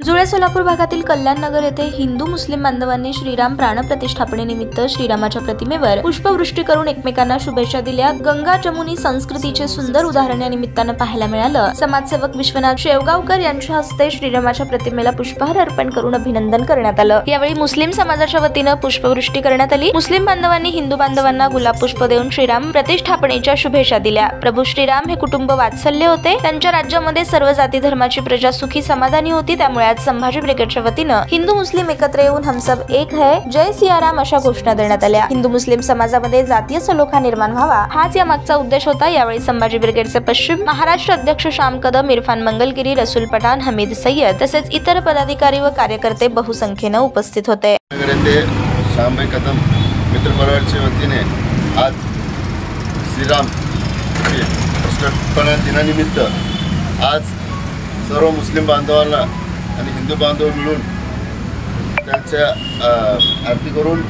जुळे सोलापूर भागातील कल्याण नगर येथे हिंदू मुस्लिम बांधवांनी श्रीराम प्राणप्रतिष्ठापनेनिमित्त श्रीरामाच्या प्रतिमेवर पुष्पवृष्टी करून एकमेकांना शुभेच्छा दिल्या। गंगा जमुनी संस्कृतीचे सुंदर उदाहरण या निमित्तानं पाहायला मिळालं। समाजसेवक विश्वनाथ शेवगावकर यांच्या हस्ते श्रीरामाच्या प्रतिमेला पुष्पहार अर्पण करून अभिनंदन करण्यात आलं। यावेळी मुस्लिम समाजाच्या वतीनं पुष्पवृष्टी करण्यात आली। मुस्लिम बांधवांनी हिंदू बांधवांना गुलाब पुष्प देऊन श्रीराम प्रतिष्ठापनेच्या शुभेच्छा दिल्या। प्रभू श्रीराम हे कुटुंब वात्सल्य होते। त्यांच्या राज्यामध्ये सर्व जाती धर्माची प्रजा सुखी समाधानी होती। त्यामुळे आज संभाजी ब्रिगेडच्या वतीनं हिंदू मुस्लिम एकत्र येऊन हम सब एक है, जय सियाराम अशा घोषणा देण्यात आल्या। हिंदू मुस्लिम समाजामध्ये जातीय सलोखा निर्माण व्हावा हाच या मागचा उद्देश होता। यावेळी संभाजी ब्रिगेडचे पश्चिम महाराष्ट्र अध्यक्ष श्याम कदम, इरफान मंगलगिरी, रसूल पठाण, हमीद सय्यद तसेच इतर पदाधिकारी व कार्यकर्ते बहुसंख्येने उपस्थित होते। श्यामभाई कदम मित्र परिवारच्या वतीने आज श्रीराम प्रतिष्ठापना दिनानिमित्त आज सर्व मुस्लिम बांधवांना आणि हिंदू बांधव मिळून त्यांच्या आरती करून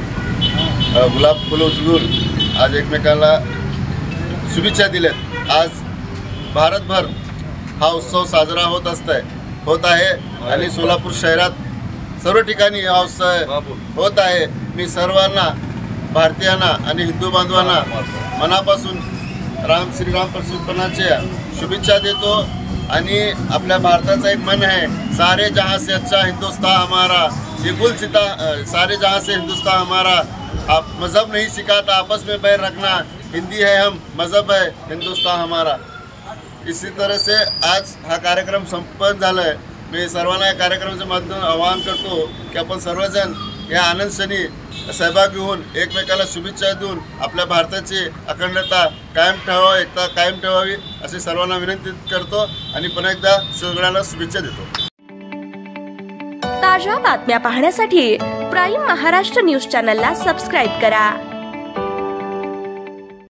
गुलाब फुलं उचलून आज एकमेकांना शुभेच्छा दिल्यात। आज भारतभर हा उत्सव साजरा होत आहे आणि सोलापूर शहरात सर्व ठिकाणी हा उत्सव होत आहे। मी सर्वांना भारतीयांना आणि हिंदू बांधवांना मनापासून श्रीराम प्रतिष्ठापनाच्या शुभेच्छा देतो। आणि आपल्या भारताचा एक मन है, सारे जहां से अच्छा हिंदुस्तान हमारा, ये गुल सिता सारे जहां से हिंदुस्तान हमारा। आप मज़हब नहीं सिखाता आपस में बैर रखना, हिंदी है हम, मज़हब है हिंदुस्तान हमारा। इसी तरह से आज हा कार्यक्रम संपन्न झाला आहे। मी सर्वांना या कार्यक्रमाच्या माध्यमातून आवाहन करतो की आपण सर्वजण या आनंद क्षणी सहभागी होऊन एकमेकाला शुभेच्छा देऊन आपल्या भारताची अखंडता कायम ठेवावी, एकता कायम ठेवावी अशी सर्वांना विनंती करतो आणि पुन्हा एकदा सगळ्यांना शुभेच्छा देतो। ताज्या बातम्या पाहण्यासाठी प्राईम महाराष्ट्र न्यूज चॅनलला सबस्क्राईब करा।